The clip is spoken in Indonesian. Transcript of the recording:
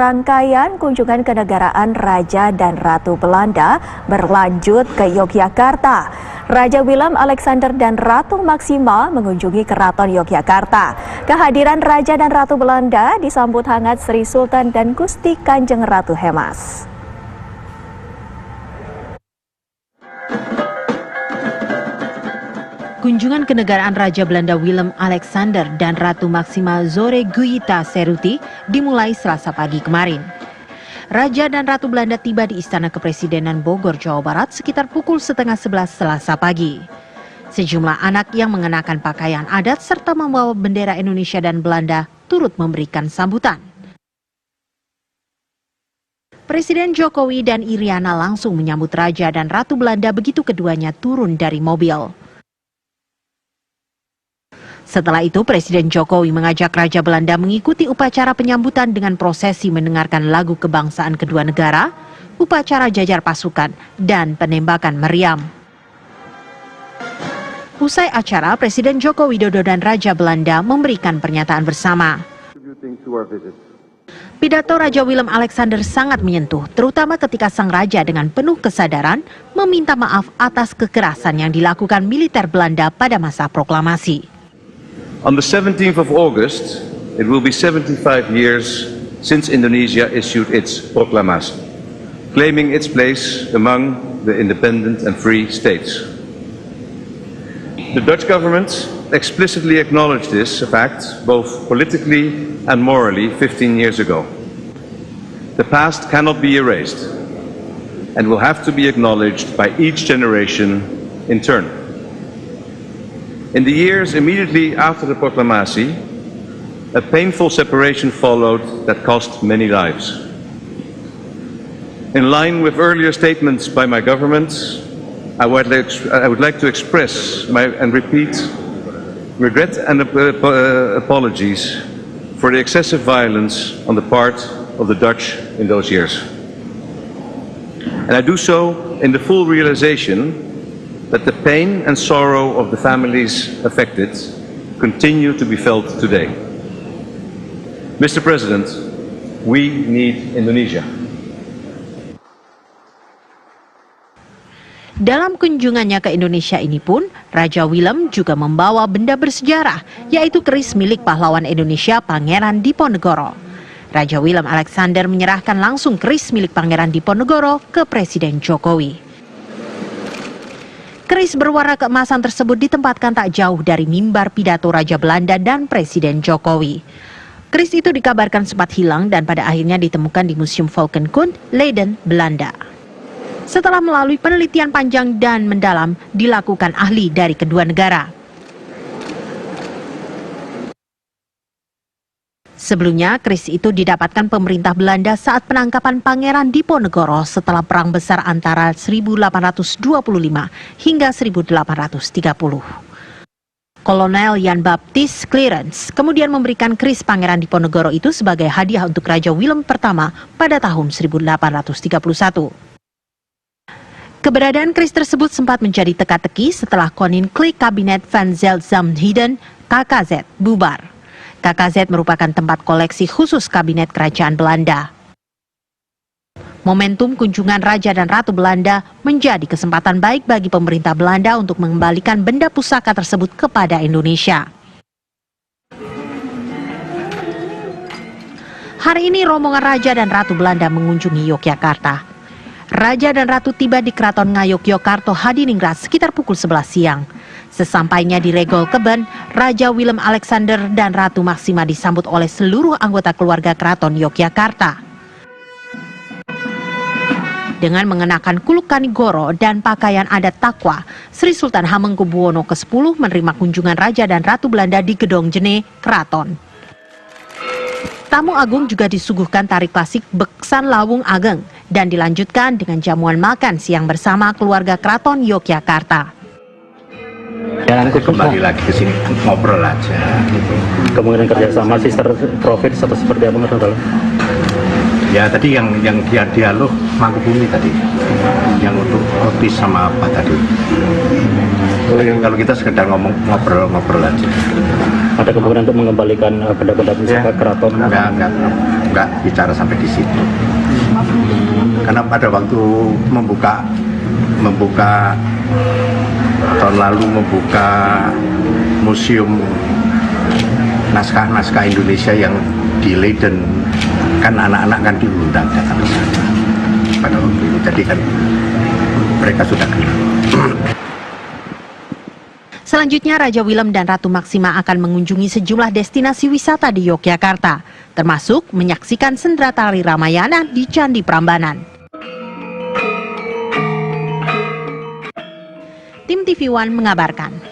Rangkaian kunjungan kenegaraan Raja dan Ratu Belanda berlanjut ke Yogyakarta. Raja Willem Alexander dan Ratu Maxima mengunjungi Keraton Yogyakarta. Kehadiran Raja dan Ratu Belanda disambut hangat Sri Sultan dan Gusti Kanjeng Ratu Hemas. Kunjungan kenegaraan Raja Belanda Willem Alexander dan Ratu Maxima Zoreguyita Seruti dimulai Selasa pagi kemarin. Raja dan Ratu Belanda tiba di Istana Kepresidenan Bogor, Jawa Barat sekitar pukul 10:30 Selasa pagi. Sejumlah anak yang mengenakan pakaian adat serta membawa bendera Indonesia dan Belanda turut memberikan sambutan. Presiden Jokowi dan Iriana langsung menyambut Raja dan Ratu Belanda begitu keduanya turun dari mobil. Setelah itu, Presiden Jokowi mengajak Raja Belanda mengikuti upacara penyambutan dengan prosesi mendengarkan lagu kebangsaan kedua negara, upacara jajar pasukan, dan penembakan meriam. Usai acara, Presiden Joko Widodo dan Raja Belanda memberikan pernyataan bersama. Pidato Raja Willem Alexander sangat menyentuh, terutama ketika sang raja dengan penuh kesadaran meminta maaf atas kekerasan yang dilakukan militer Belanda pada masa proklamasi. On the 17th of August, it will be 75 years since Indonesia issued its proclamation, claiming its place among the independent and free states. The Dutch government explicitly acknowledged this fact, both politically and morally, 15 years ago. The past cannot be erased and will have to be acknowledged by each generation in turn. In the years immediately after the proclamation, a painful separation followed that cost many lives. In line with earlier statements by my government, I would like to express and repeat regret and apologies for the excessive violence on the part of the Dutch in those years. And I do so in the full realization that the pain and sorrow of the families affected continue to be felt today. Mr. President, we need Indonesia. Dalam kunjungannya ke Indonesia ini pun, Raja Willem juga membawa benda bersejarah, yaitu keris milik pahlawan Indonesia Pangeran Diponegoro. Raja Willem Alexander menyerahkan langsung keris milik Pangeran Diponegoro ke Presiden Jokowi. Keris berwarna keemasan tersebut ditempatkan tak jauh dari mimbar pidato Raja Belanda dan Presiden Jokowi. Keris itu dikabarkan sempat hilang dan pada akhirnya ditemukan di Museum Volkenkunde, Leiden, Belanda. Setelah melalui penelitian panjang dan mendalam dilakukan ahli dari kedua negara. Sebelumnya, keris itu didapatkan pemerintah Belanda saat penangkapan Pangeran Diponegoro setelah Perang Besar antara 1825 hingga 1830. Kolonel Jan Baptist Clarence kemudian memberikan keris Pangeran Diponegoro itu sebagai hadiah untuk Raja Willem pertama pada tahun 1831. Keberadaan keris tersebut sempat menjadi teka-teki setelah Koninklijk Kabinet van Zelzamheden (KKZ) bubar. KKZ merupakan tempat koleksi khusus Kabinet Kerajaan Belanda. Momentum kunjungan Raja dan Ratu Belanda menjadi kesempatan baik bagi pemerintah Belanda untuk mengembalikan benda pusaka tersebut kepada Indonesia. Hari ini rombongan Raja dan Ratu Belanda mengunjungi Yogyakarta. Raja dan Ratu tiba di Keraton Ngayogyakarta Hadiningrat sekitar pukul 11 siang. Sesampainya di Regol Keben, Raja Willem Alexander dan Ratu Maxima disambut oleh seluruh anggota keluarga Keraton Yogyakarta. Dengan mengenakan kuluk kanigoro dan pakaian adat Takwa, Sri Sultan Hamengkubuwono ke-10 menerima kunjungan Raja dan Ratu Belanda di Gedong Jene, Keraton. Tamu agung juga disuguhkan tari klasik Beksan Lawung Ageng dan dilanjutkan dengan jamuan makan siang bersama keluarga Keraton Yogyakarta. Ya, nanti kembali lagi ke sini ngobrol aja. Kemungkinan kerjasama sister profit atau seperti apa menurut? Ya tadi yang dialog Mangkubumi tadi, yang untuk otis sama apa tadi. Kalau kita sekedar ngobrol aja. Ada kemungkinan untuk mengembalikan benda-benda pusaka keraton? Enggak. nggak bicara sampai di situ. Karena pada waktu membuka tahun lalu membuka museum naskah-naskah Indonesia yang di Leiden, kan anak-anak kan diundang datang ke sana pada waktu itu. Jadi kan mereka sudah kenal. Selanjutnya, Raja Willem dan Ratu Maksima akan mengunjungi sejumlah destinasi wisata di Yogyakarta, termasuk menyaksikan sendera tari Ramayana di Candi Prambanan. Tim TV One mengabarkan.